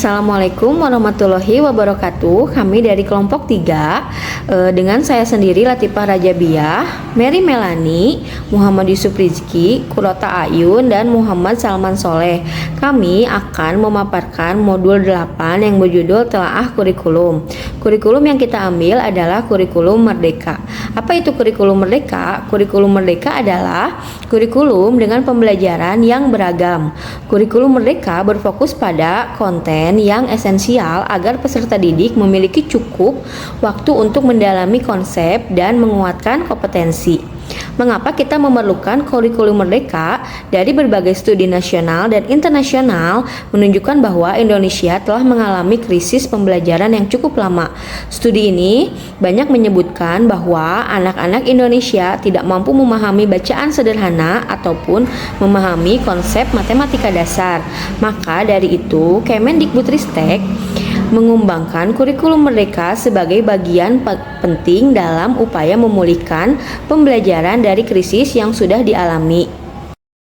Assalamualaikum warahmatullahi wabarakatuh. Kami dari kelompok 3 dengan saya sendiri Latifah Rajabiah, Mary Melani, Muhammad Yusuf Rizki, Kurota Ayun, dan Muhammad Salman Soleh. Kami akan memaparkan modul 8 yang berjudul Telaah Kurikulum. Kurikulum yang kita ambil adalah kurikulum merdeka. Apa itu kurikulum merdeka? Kurikulum merdeka adalah kurikulum dengan pembelajaran yang beragam. Kurikulum merdeka berfokus pada konten yang esensial agar peserta didik memiliki cukup waktu untuk mendalami konsep dan menguatkan kompetensi. Mengapa kita memerlukan kurikulum merdeka? Dari berbagai studi nasional dan internasional menunjukkan bahwa Indonesia telah mengalami krisis pembelajaran yang cukup lama. Studi ini banyak menyebutkan bahwa anak-anak Indonesia tidak mampu memahami bacaan sederhana ataupun memahami konsep matematika dasar. Maka dari itu, Kemendikbudristek mengembangkan kurikulum merdeka sebagai bagian penting dalam upaya memulihkan pembelajaran dari krisis yang sudah dialami.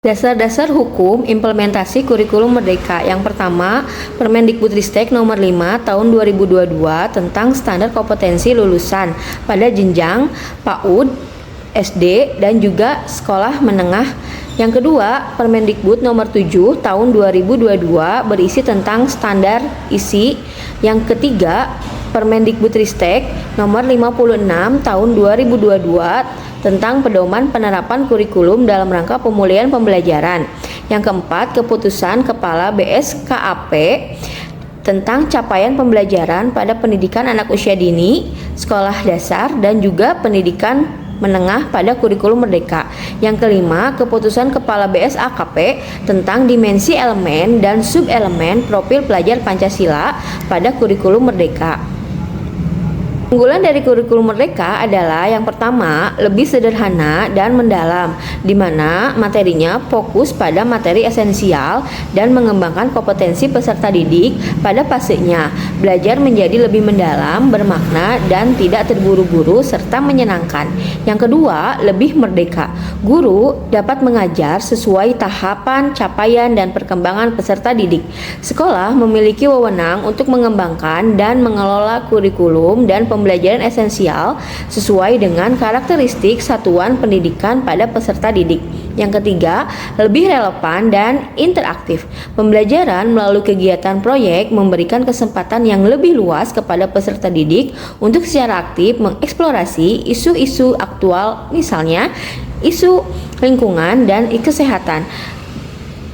Dasar-dasar hukum implementasi kurikulum merdeka. Yang pertama, Permendikbudristek nomor 5 tahun 2022 tentang standar kompetensi lulusan pada jenjang PAUD, SD, dan juga sekolah menengah. Yang kedua, Permendikbud nomor 7 tahun 2022 berisi tentang standar isi. Yang ketiga, Permendikbudristek nomor 56 tahun 2022 tentang pedoman penerapan kurikulum dalam rangka pemulihan pembelajaran. Yang keempat, Keputusan Kepala BSKAP tentang capaian pembelajaran pada pendidikan anak usia dini, sekolah dasar, dan juga pendidikan menengah pada kurikulum merdeka. Yang kelima, Keputusan Kepala BSAKP tentang dimensi elemen dan subelemen profil pelajar Pancasila pada kurikulum merdeka. Unggulan dari kurikulum merdeka adalah yang pertama, lebih sederhana dan mendalam, di mana materinya fokus pada materi esensial dan mengembangkan kompetensi peserta didik pada fasenya. Belajar menjadi lebih mendalam, bermakna, dan tidak terburu-buru serta menyenangkan. Yang kedua, lebih merdeka. Guru dapat mengajar sesuai tahapan, capaian, dan perkembangan peserta didik. Sekolah memiliki wewenang untuk mengembangkan dan mengelola kurikulum dan pembelajaran esensial sesuai dengan karakteristik satuan pendidikan pada peserta didik. Yang ketiga, lebih relevan dan interaktif. Pembelajaran melalui kegiatan proyek memberikan kesempatan yang lebih luas kepada peserta didik untuk secara aktif mengeksplorasi isu-isu aktual, misalnya isu lingkungan dan kesehatan,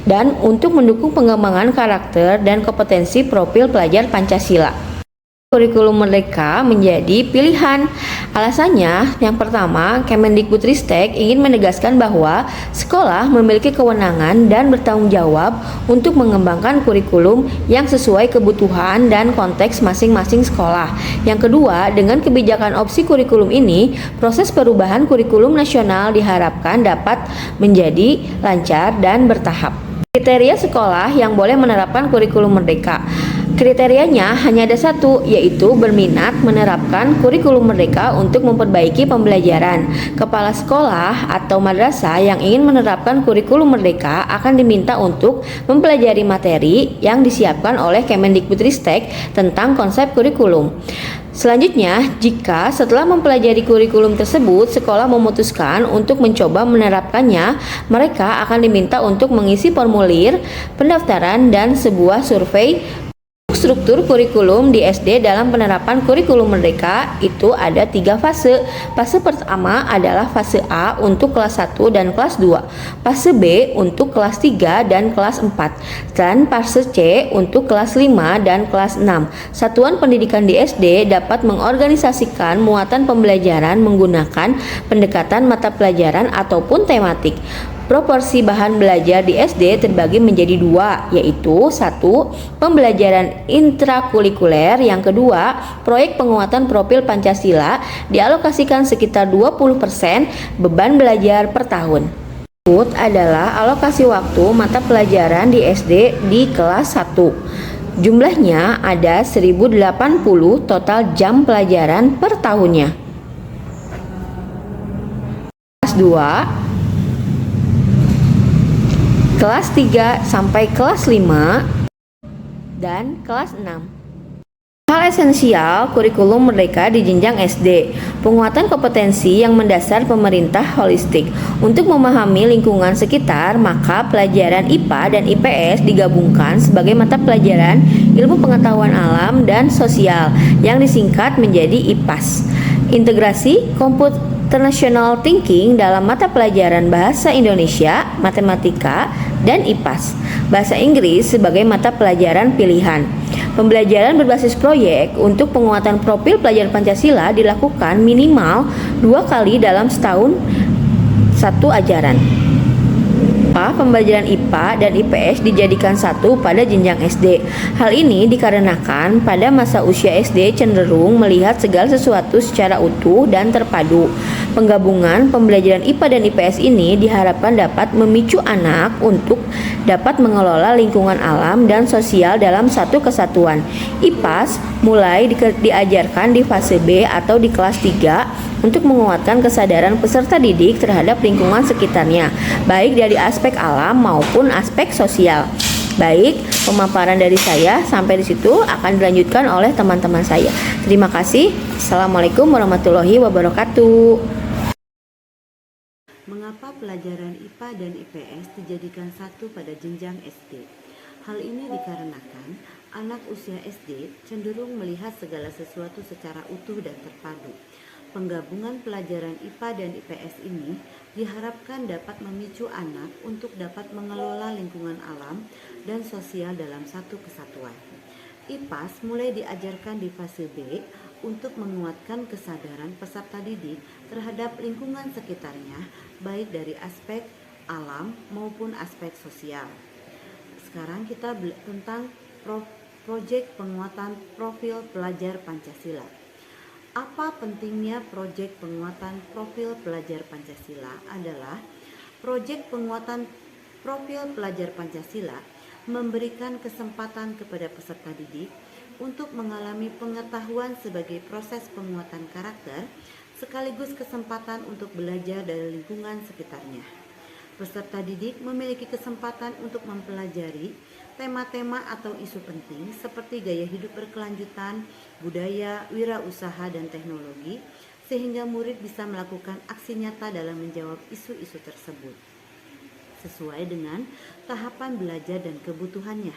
dan untuk mendukung pengembangan karakter dan kompetensi profil pelajar Pancasila. Kurikulum merdeka menjadi pilihan. Alasannya, yang pertama, Kemendikbudristek ingin menegaskan bahwa sekolah memiliki kewenangan dan bertanggung jawab untuk mengembangkan kurikulum yang sesuai kebutuhan dan konteks masing-masing sekolah. Yang kedua, dengan kebijakan opsi kurikulum ini, proses perubahan kurikulum nasional diharapkan dapat menjadi lancar dan bertahap. Kriteria sekolah yang boleh menerapkan kurikulum merdeka. Kriterianya hanya ada satu, yaitu berminat menerapkan kurikulum merdeka untuk memperbaiki pembelajaran. Kepala sekolah atau madrasah yang ingin menerapkan kurikulum merdeka akan diminta untuk mempelajari materi yang disiapkan oleh Kemendikbudristek tentang konsep kurikulum. Selanjutnya, jika setelah mempelajari kurikulum tersebut, sekolah memutuskan untuk mencoba menerapkannya, mereka akan diminta untuk mengisi formulir pendaftaran dan sebuah survei. Struktur kurikulum di SD dalam penerapan kurikulum merdeka itu ada 3 fase. Fase pertama adalah fase A untuk kelas 1 dan kelas 2, fase B untuk kelas 3 dan kelas 4, dan fase C untuk kelas 5 dan kelas 6. Satuan pendidikan di SD dapat mengorganisasikan muatan pembelajaran menggunakan pendekatan mata pelajaran ataupun tematik. Proporsi bahan belajar di SD terbagi menjadi 2, yaitu 1. Pembelajaran intrakurikuler. Yang kedua, proyek penguatan profil Pancasila dialokasikan sekitar 20% beban belajar per tahun. Berikut adalah alokasi waktu mata pelajaran di SD di kelas 1. Jumlahnya ada 1080 total jam pelajaran per tahunnya. Kelas 2, kelas 3 sampai kelas 5 dan kelas 6. Hal esensial kurikulum merdeka di jenjang SD, penguatan kompetensi yang mendasar pemerintah holistik. Untuk memahami lingkungan sekitar, maka pelajaran IPA dan IPS digabungkan sebagai mata pelajaran ilmu pengetahuan alam dan sosial yang disingkat menjadi IPAS. Integrasi Computational Thinking dalam mata pelajaran Bahasa Indonesia, Matematika, dan IPAS. Bahasa Inggris sebagai mata pelajaran pilihan. Pembelajaran berbasis proyek untuk penguatan profil pelajar Pancasila dilakukan minimal 2 kali dalam setahun satu ajaran. Pembelajaran IPA dan IPS dijadikan satu pada jenjang SD. Hal ini dikarenakan pada masa usia SD cenderung melihat segala sesuatu secara utuh dan terpadu. Penggabungan pembelajaran IPA dan IPS ini diharapkan dapat memicu anak untuk dapat mengelola lingkungan alam dan sosial dalam satu kesatuan. IPAS mulai diajarkan di fase B atau di kelas 3 untuk menguatkan kesadaran peserta didik terhadap lingkungan sekitarnya, baik dari aspek alam maupun aspek sosial. Baik, pemaparan dari saya sampai di situ akan dilanjutkan oleh teman-teman saya. Terima kasih. Assalamualaikum warahmatullahi wabarakatuh. Mengapa pelajaran IPA dan IPS dijadikan satu pada jenjang SD? Hal ini dikarenakan anak usia SD cenderung melihat segala sesuatu secara utuh dan terpadu. Penggabungan pelajaran IPA dan IPS ini diharapkan dapat memicu anak untuk dapat mengelola lingkungan alam dan sosial dalam satu kesatuan. IPAS mulai diajarkan di fase B untuk menguatkan kesadaran peserta didik terhadap lingkungan sekitarnya, baik dari aspek alam maupun aspek sosial. Sekarang kita tentang proyek penguatan profil pelajar Pancasila. Apa pentingnya proyek penguatan profil pelajar Pancasila adalah proyek penguatan profil pelajar Pancasila memberikan kesempatan kepada peserta didik untuk mengalami pengetahuan sebagai proses penguatan karakter sekaligus kesempatan untuk belajar dari lingkungan sekitarnya. Peserta didik memiliki kesempatan untuk mempelajari tema-tema atau isu penting seperti gaya hidup berkelanjutan, budaya, wirausaha, dan teknologi, sehingga murid bisa melakukan aksi nyata dalam menjawab isu-isu tersebut sesuai dengan tahapan belajar dan kebutuhannya.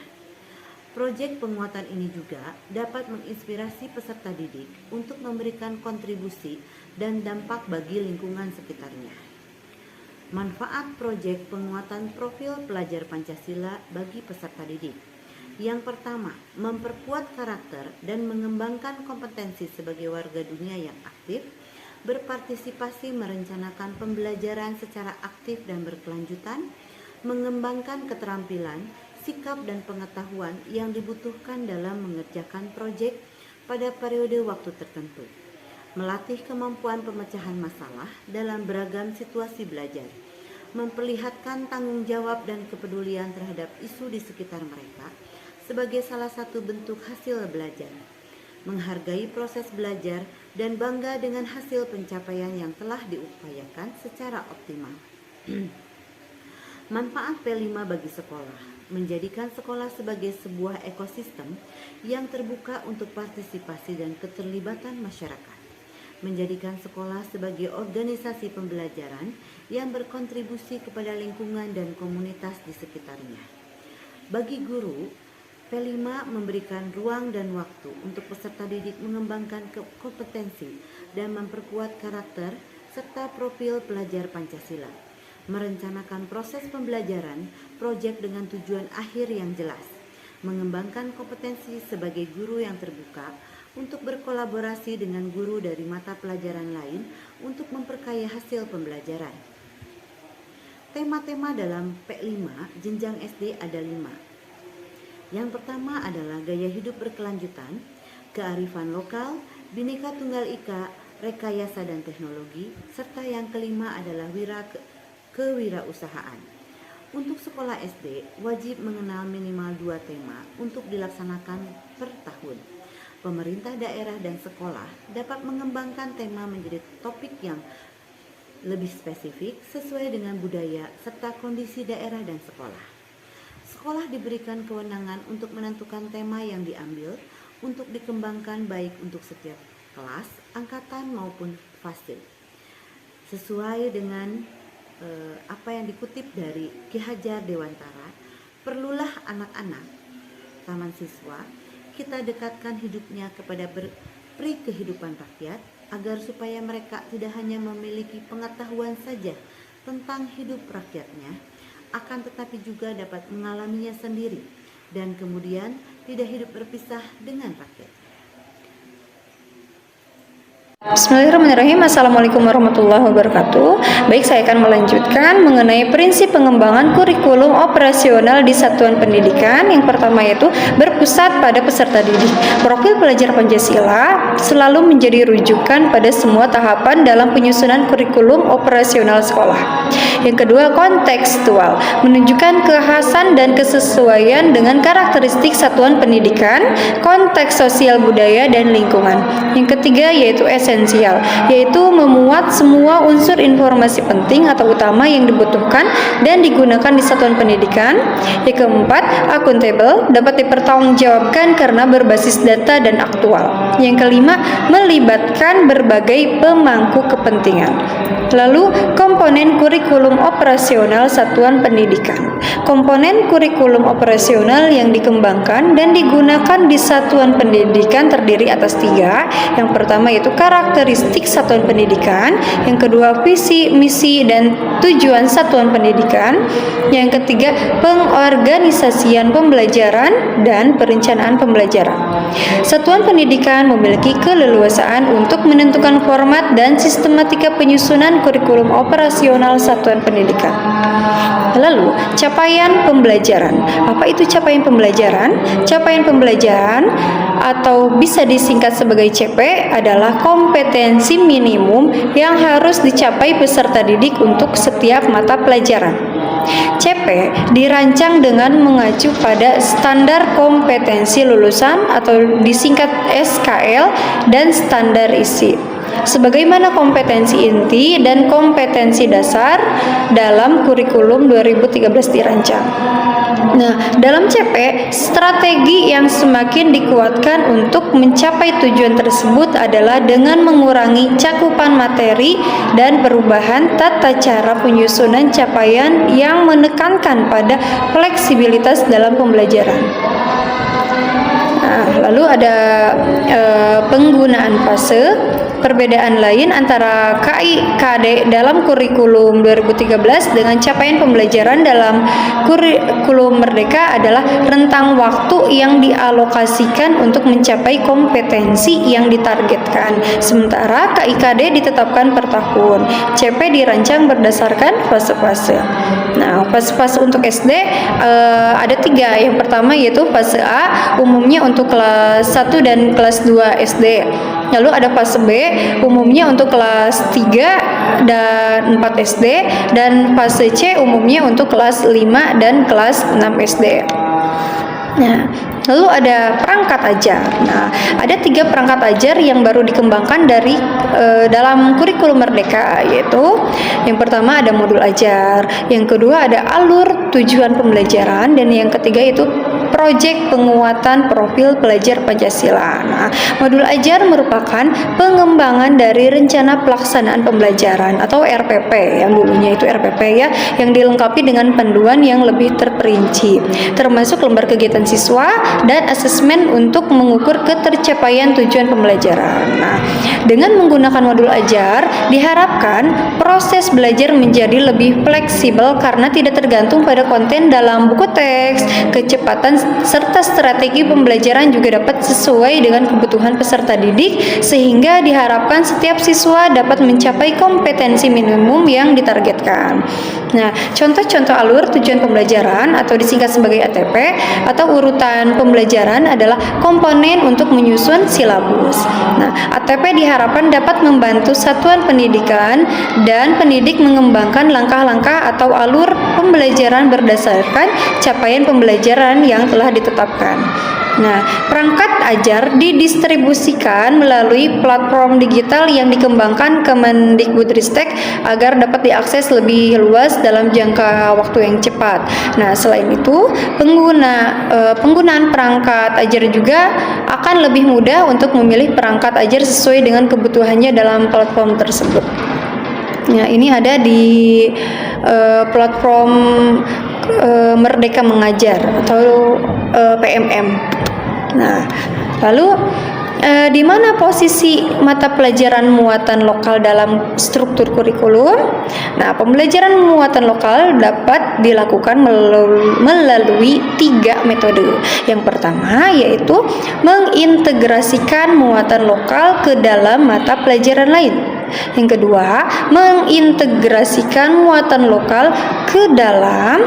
Proyek penguatan ini juga dapat menginspirasi peserta didik untuk memberikan kontribusi dan dampak bagi lingkungan sekitarnya. Manfaat proyek penguatan profil pelajar Pancasila bagi peserta didik. Yang pertama, memperkuat karakter dan mengembangkan kompetensi sebagai warga dunia yang aktif, berpartisipasi merencanakan pembelajaran secara aktif dan berkelanjutan, mengembangkan keterampilan, sikap dan pengetahuan yang dibutuhkan dalam mengerjakan proyek pada periode waktu tertentu. Melatih kemampuan pemecahan masalah dalam beragam situasi belajar, memperlihatkan tanggung jawab dan kepedulian terhadap isu di sekitar mereka sebagai salah satu bentuk hasil belajar, menghargai proses belajar dan bangga dengan hasil pencapaian yang telah diupayakan secara optimal. Manfaat P5 bagi sekolah, menjadikan sekolah sebagai sebuah ekosistem yang terbuka untuk partisipasi dan keterlibatan masyarakat, menjadikan sekolah sebagai organisasi pembelajaran yang berkontribusi kepada lingkungan dan komunitas di sekitarnya. Bagi guru, P5 memberikan ruang dan waktu untuk peserta didik mengembangkan kompetensi dan memperkuat karakter serta profil pelajar Pancasila, merencanakan proses pembelajaran, proyek dengan tujuan akhir yang jelas, mengembangkan kompetensi sebagai guru yang terbuka untuk berkolaborasi dengan guru dari mata pelajaran lain untuk memperkaya hasil pembelajaran. Tema-tema dalam P5 jenjang SD ada 5. Yang pertama adalah gaya hidup berkelanjutan, kearifan lokal, Bhinneka Tunggal Ika, rekayasa dan teknologi, serta yang kelima adalah kewirausahaan. Untuk sekolah SD, wajib mengenal minimal 2 tema untuk dilaksanakan per tahun. Pemerintah daerah dan sekolah dapat mengembangkan tema menjadi topik yang lebih spesifik sesuai dengan budaya serta kondisi daerah dan sekolah. Sekolah diberikan kewenangan untuk menentukan tema yang diambil untuk dikembangkan baik untuk setiap kelas, angkatan maupun fase. Sesuai dengan apa yang dikutip dari Ki Hajar Dewantara, perlulah anak-anak taman siswa kita dekatkan hidupnya kepada peri kehidupan rakyat agar supaya mereka tidak hanya memiliki pengetahuan saja tentang hidup rakyatnya, akan tetapi juga dapat mengalaminya sendiri dan kemudian tidak hidup berpisah dengan rakyat. Bismillahirrahmanirrahim. Assalamualaikum warahmatullahi wabarakatuh. Baik, saya akan melanjutkan mengenai prinsip pengembangan kurikulum operasional di satuan pendidikan. Yang pertama yaitu berpusat pada peserta didik. Profil pelajar Pancasila selalu menjadi rujukan pada semua tahapan dalam penyusunan kurikulum operasional sekolah. Yang kedua, kontekstual, menunjukkan kekhasan dan kesesuaian dengan karakteristik satuan pendidikan, konteks sosial budaya dan lingkungan. Yang ketiga yaitu esensial, yaitu memuat semua unsur informasi penting atau utama yang dibutuhkan dan digunakan di satuan pendidikan. Yang keempat, akuntabel, dapat dipertanggungjawabkan karena berbasis data dan aktual. Yang kelima, melibatkan berbagai pemangku kepentingan. Lalu, komponen kurikulum operasional satuan pendidikan. Komponen kurikulum operasional yang dikembangkan dan digunakan di satuan pendidikan terdiri atas 3. Yang pertama yaitu karakteristik satuan pendidikan, yang kedua visi, misi, dan tujuan satuan pendidikan, yang ketiga pengorganisasian pembelajaran dan perencanaan pembelajaran. Satuan pendidikan memiliki keleluasaan untuk menentukan format dan sistematika penyusunan kurikulum operasional satuan pendidikan. Lalu, capaian pembelajaran. Apa itu capaian pembelajaran? Capaian pembelajaran atau bisa disingkat sebagai CP adalah kompetensi minimum yang harus dicapai peserta didik untuk setiap mata pelajaran. CP dirancang dengan mengacu pada standar kompetensi lulusan atau disingkat SKL dan standar isi, sebagaimana kompetensi inti dan kompetensi dasar dalam kurikulum 2013 dirancang. Nah, dalam CP, strategi yang semakin dikuatkan untuk mencapai tujuan tersebut adalah dengan mengurangi cakupan materi dan perubahan tata cara penyusunan capaian yang menekankan pada fleksibilitas dalam pembelajaran. Nah, lalu ada penggunaan fase. Perbedaan lain antara KIKD dalam kurikulum 2013 dengan capaian pembelajaran dalam kurikulum Merdeka adalah rentang waktu yang dialokasikan untuk mencapai kompetensi yang ditargetkan. Sementara KIKD ditetapkan per tahun. CP dirancang berdasarkan fase-fase. Nah, fase-fase untuk SD ada 3. Yang pertama yaitu fase A, umumnya untuk kelas 1 dan kelas 2 SD. Lalu ada fase B, umumnya untuk kelas 3 dan 4 SD, dan fase C umumnya untuk kelas 5 dan kelas 6 SD. Nah, lalu ada perangkat ajar. Nah, ada 3 perangkat ajar yang baru dikembangkan dari dalam kurikulum Merdeka, yaitu yang pertama ada modul ajar, yang kedua ada alur tujuan pembelajaran, dan yang ketiga yaitu proyek penguatan profil pelajar Pancasila. Nah, modul ajar merupakan pengembangan dari rencana pelaksanaan pembelajaran atau RPP, yang dulunya itu RPP ya, yang dilengkapi dengan panduan yang lebih terperinci, termasuk lembar kegiatan siswa dan asesmen untuk mengukur ketercapaian tujuan pembelajaran. Nah, dengan menggunakan modul ajar, diharapkan proses belajar menjadi lebih fleksibel karena tidak tergantung pada konten dalam buku teks, kecepatan serta strategi pembelajaran juga dapat sesuai dengan kebutuhan peserta didik, sehingga diharapkan setiap siswa dapat mencapai kompetensi minimum yang ditargetkan. Nah, contoh-contoh alur tujuan pembelajaran atau disingkat sebagai ATP atau urutan pembelajaran adalah komponen untuk menyusun silabus. Nah, ATP diharapkan dapat membantu satuan pendidikan dan pendidik mengembangkan langkah-langkah atau alur pembelajaran berdasarkan capaian pembelajaran yang telah ditetapkan. Nah, perangkat ajar didistribusikan melalui platform digital yang dikembangkan Kemendikbudristek agar dapat diakses lebih luas dalam jangka waktu yang cepat. Nah, selain itu, penggunaan perangkat ajar juga akan lebih mudah untuk memilih perangkat ajar sesuai dengan kebutuhannya dalam platform tersebut. Nah, ini ada di platform Merdeka Mengajar atau PMM. Nah, lalu di mana posisi mata pelajaran muatan lokal dalam struktur kurikulum? Nah, pembelajaran muatan lokal dapat dilakukan melalui 3 metode. Yang pertama yaitu mengintegrasikan muatan lokal ke dalam mata pelajaran lain. Yang kedua, mengintegrasikan muatan lokal ke dalam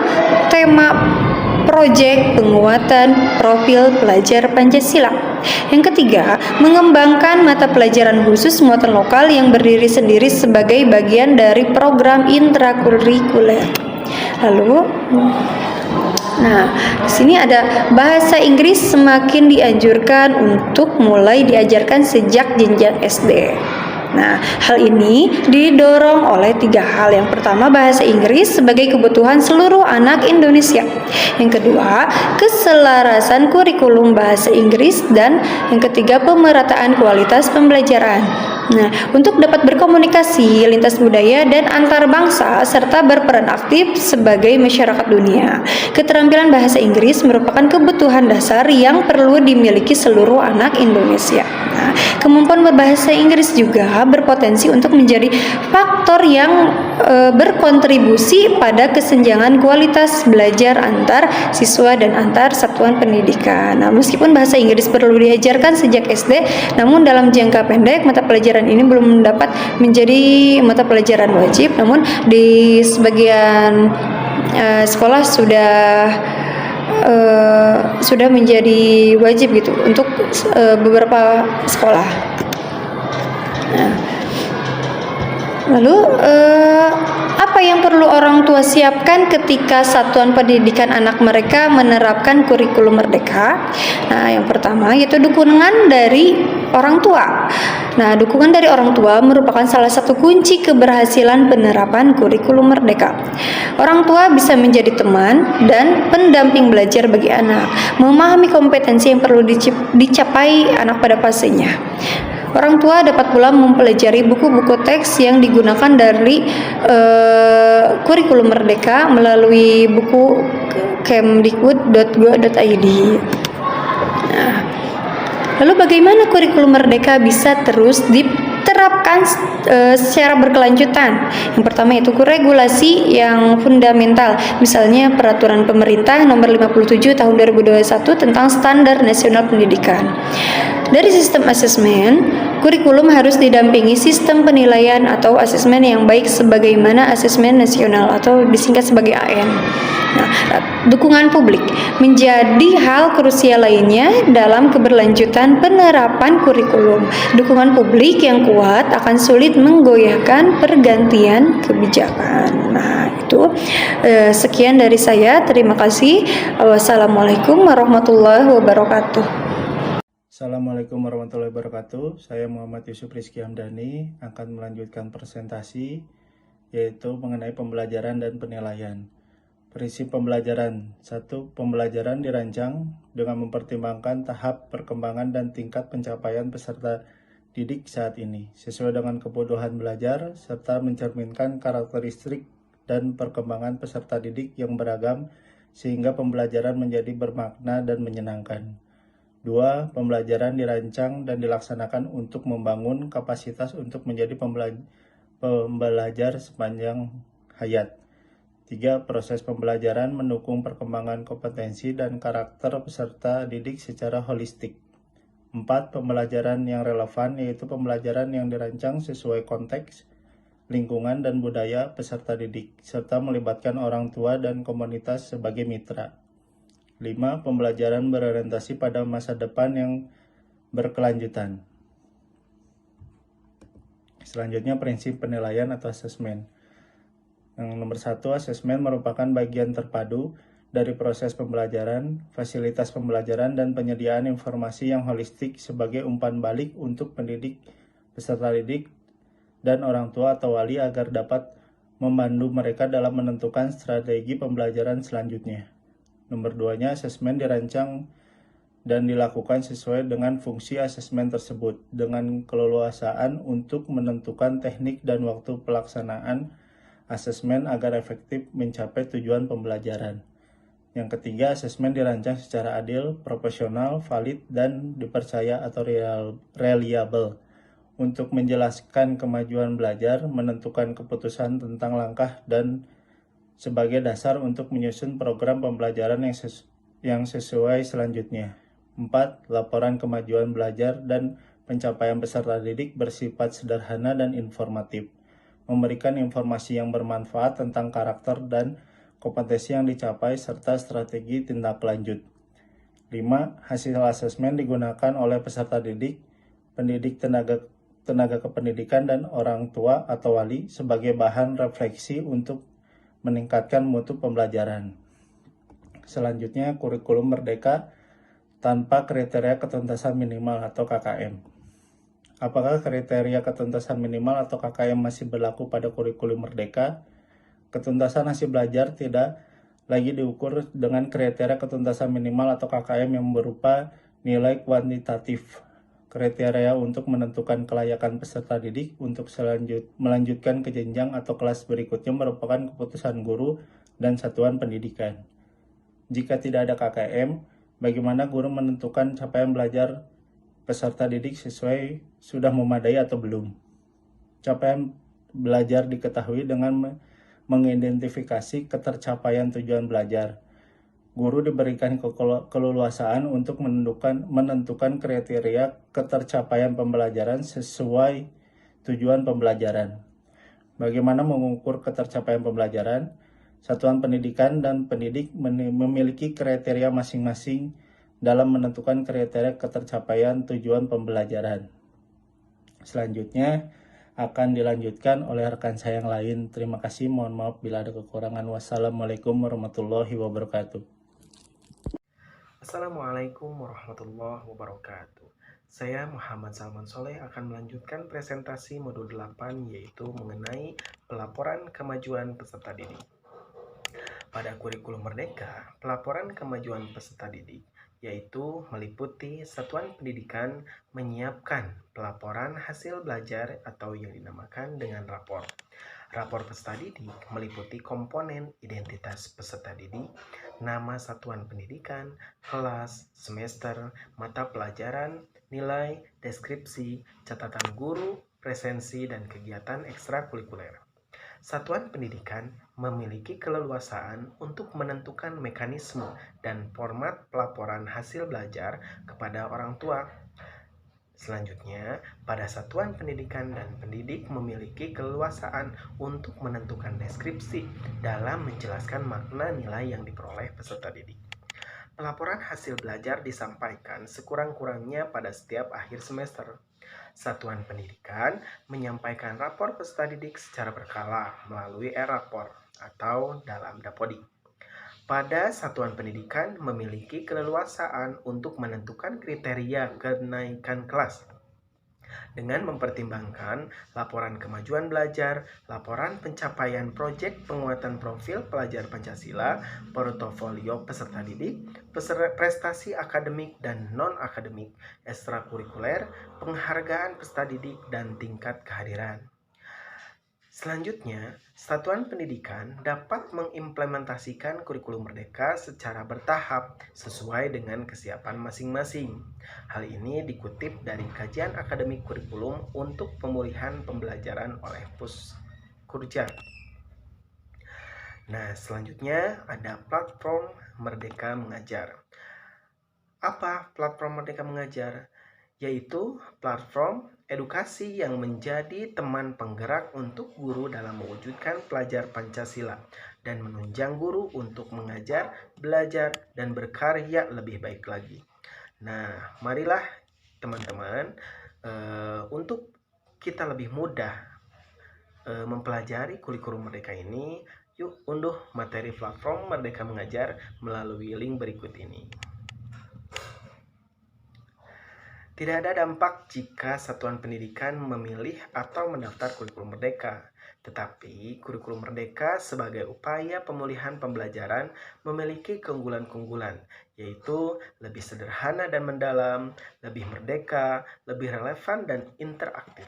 tema proyek penguatan profil pelajar Pancasila. Yang ketiga, mengembangkan mata pelajaran khusus muatan lokal yang berdiri sendiri sebagai bagian dari program intrakurikuler. Lalu, nah, di sini ada bahasa Inggris semakin dianjurkan untuk mulai diajarkan sejak jenjang SD. Nah, hal ini didorong oleh 3 hal. Yang pertama, bahasa Inggris sebagai kebutuhan seluruh anak Indonesia. Yang kedua, keselarasan kurikulum bahasa Inggris. Dan yang ketiga, pemerataan kualitas pembelajaran. Nah, untuk dapat berkomunikasi lintas budaya dan antar bangsa serta berperan aktif sebagai masyarakat dunia, keterampilan bahasa Inggris merupakan kebutuhan dasar yang perlu dimiliki seluruh anak Indonesia. Nah, kemampuan berbahasa Inggris juga berpotensi untuk menjadi faktor yang berkontribusi pada kesenjangan kualitas belajar antar siswa dan antar satuan pendidikan. Nah, meskipun bahasa Inggris perlu diajarkan sejak SD, namun dalam jangka pendek mata pelajaran ini belum dapat menjadi mata pelajaran wajib, namun di sebagian sekolah sudah menjadi wajib gitu untuk beberapa sekolah. Nah, lalu apa yang perlu orang tua siapkan ketika satuan pendidikan anak mereka menerapkan kurikulum merdeka? Nah, yang pertama yaitu dukungan dari orang tua. Nah, dukungan dari orang tua merupakan salah satu kunci keberhasilan penerapan kurikulum merdeka. Orang tua bisa menjadi teman dan pendamping belajar bagi anak, memahami kompetensi yang perlu dicapai anak pada fasenya. Orang tua dapat pula mempelajari buku-buku teks yang digunakan dari kurikulum merdeka melalui buku kemdikbud.go.id. Nah, lalu bagaimana kurikulum merdeka bisa terus diterapkan secara berkelanjutan? Yang pertama yaitu regulasi yang fundamental, misalnya peraturan pemerintah nomor 57 tahun 2021 tentang standar nasional pendidikan. Dari sistem asesmen, kurikulum harus didampingi sistem penilaian atau asesmen yang baik sebagaimana asesmen nasional atau disingkat sebagai AN. Nah, dukungan publik menjadi hal krusial lainnya dalam keberlanjutan penerapan kurikulum. Dukungan publik yang kuat akan sulit menggoyahkan pergantian kebijakan. Nah, itu sekian dari saya. Terima kasih. Wassalamualaikum warahmatullahi wabarakatuh. Assalamualaikum warahmatullahi wabarakatuh. Saya Muhammad Yusuf Rizky Hamdani akan melanjutkan presentasi yaitu mengenai pembelajaran dan penilaian. Prinsip pembelajaran. 1. Pembelajaran dirancang dengan mempertimbangkan tahap perkembangan dan tingkat pencapaian peserta didik saat ini, sesuai dengan kebutuhan belajar, serta mencerminkan karakteristik dan perkembangan peserta didik yang beragam, sehingga pembelajaran menjadi bermakna dan menyenangkan. 2. Pembelajaran dirancang dan dilaksanakan untuk membangun kapasitas untuk menjadi pembelajar sepanjang hayat. 3. Proses pembelajaran mendukung perkembangan kompetensi dan karakter peserta didik secara holistik. 4. Pembelajaran yang relevan, yaitu pembelajaran yang dirancang sesuai konteks, lingkungan, dan budaya peserta didik, serta melibatkan orang tua dan komunitas sebagai mitra. 5. Pembelajaran berorientasi pada masa depan yang berkelanjutan. Selanjutnya, prinsip penilaian atau asesmen. Yang nomor 1, asesmen merupakan bagian terpadu dari proses pembelajaran, fasilitas pembelajaran, dan penyediaan informasi yang holistik sebagai umpan balik untuk pendidik, peserta didik, dan orang tua atau wali agar dapat membantu mereka dalam menentukan strategi pembelajaran selanjutnya. Nomor 2-nya, asesmen dirancang dan dilakukan sesuai dengan fungsi asesmen tersebut dengan keleluasaan untuk menentukan teknik dan waktu pelaksanaan asesmen agar efektif mencapai tujuan pembelajaran. Yang ketiga, asesmen dirancang secara adil, profesional, valid, dan dipercaya atau reliable untuk menjelaskan kemajuan belajar, menentukan keputusan tentang langkah, dan sebagai dasar untuk menyusun program pembelajaran yang sesuai selanjutnya. 4. Laporan kemajuan belajar dan pencapaian peserta didik bersifat sederhana dan informatif, memberikan informasi yang bermanfaat tentang karakter dan kompetensi yang dicapai serta strategi tindak lanjut. 5. Hasil asesmen digunakan oleh peserta didik, pendidik, tenaga kependidikan, dan orang tua atau wali sebagai bahan refleksi untuk meningkatkan mutu pembelajaran. Selanjutnya, kurikulum merdeka tanpa kriteria ketuntasan minimal atau KKM. Apakah kriteria ketuntasan minimal atau KKM masih berlaku pada kurikulum merdeka? Ketuntasan hasil belajar tidak lagi diukur dengan kriteria ketuntasan minimal atau KKM yang berupa nilai kuantitatif. Kriteria untuk menentukan kelayakan peserta didik untuk melanjutkan ke jenjang atau kelas berikutnya merupakan keputusan guru dan satuan pendidikan. Jika tidak ada KKM, bagaimana guru menentukan capaian belajar peserta didik sudah memadai atau belum? Capaian belajar diketahui dengan mengidentifikasi ketercapaian tujuan belajar. Guru diberikan keleluasaan untuk menentukan kriteria ketercapaian pembelajaran sesuai tujuan pembelajaran. Bagaimana mengukur ketercapaian pembelajaran? Satuan pendidikan dan pendidik memiliki kriteria masing-masing dalam menentukan kriteria ketercapaian tujuan pembelajaran. Selanjutnya akan dilanjutkan oleh rekan saya yang lain. Terima kasih, mohon maaf bila ada kekurangan. Wassalamualaikum warahmatullahi wabarakatuh. Assalamualaikum warahmatullahi wabarakatuh. Saya Muhammad Salman Soleh akan melanjutkan presentasi modul 8 yaitu mengenai pelaporan kemajuan peserta didik. Pada kurikulum merdeka, pelaporan kemajuan peserta didik yaitu meliputi satuan pendidikan menyiapkan pelaporan hasil belajar atau yang dinamakan dengan rapor. Rapor peserta didik meliputi komponen identitas peserta didik, nama satuan pendidikan, kelas, semester, mata pelajaran, nilai, deskripsi, catatan guru, presensi, dan kegiatan ekstrakurikuler. Satuan pendidikan memiliki keleluasaan untuk menentukan mekanisme dan format pelaporan hasil belajar kepada orang tua. Selanjutnya, pada satuan pendidikan dan pendidik memiliki keleluasaan untuk menentukan deskripsi dalam menjelaskan makna nilai yang diperoleh peserta didik. Pelaporan hasil belajar disampaikan sekurang-kurangnya pada setiap akhir semester. Satuan pendidikan menyampaikan rapor peserta didik secara berkala melalui e-rapor atau dalam Dapodik. Pada satuan pendidikan memiliki keleluasaan untuk menentukan kriteria kenaikan kelas dengan mempertimbangkan laporan kemajuan belajar, laporan pencapaian proyek penguatan profil pelajar Pancasila, portofolio peserta didik, prestasi akademik dan non-akademik, ekstrakurikuler, penghargaan peserta didik, dan tingkat kehadiran. Selanjutnya, satuan pendidikan dapat mengimplementasikan kurikulum merdeka secara bertahap sesuai dengan kesiapan masing-masing. Hal ini dikutip dari kajian akademik kurikulum untuk pemulihan pembelajaran oleh Puskurja. Nah, selanjutnya ada platform Merdeka Mengajar. Apa platform Merdeka Mengajar? Yaitu platform edukasi yang menjadi teman penggerak untuk guru dalam mewujudkan pelajar Pancasila dan menunjang guru untuk mengajar, belajar, dan berkarya lebih baik lagi. Nah, marilah teman-teman untuk kita lebih mudah mempelajari kurikulum merdeka ini, Yuk unduh materi platform Merdeka Mengajar melalui link berikut ini. Tidak ada dampak jika satuan pendidikan memilih atau mendaftar kurikulum merdeka, tetapi kurikulum merdeka sebagai upaya pemulihan pembelajaran memiliki keunggulan-keunggulan, yaitu lebih sederhana dan mendalam, lebih merdeka, lebih relevan dan interaktif.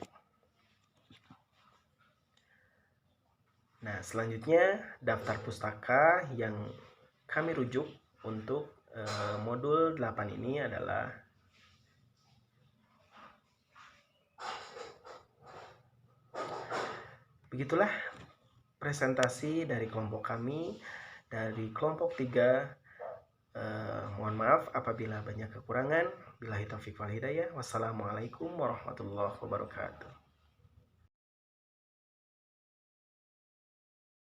Nah, selanjutnya daftar pustaka yang kami rujuk untuk modul 8 ini adalah begitulah presentasi dari kelompok kami, dari kelompok 3. Mohon maaf apabila banyak kekurangan. Billahi taufiq wal hidayah. Wassalamualaikum warahmatullahi wabarakatuh.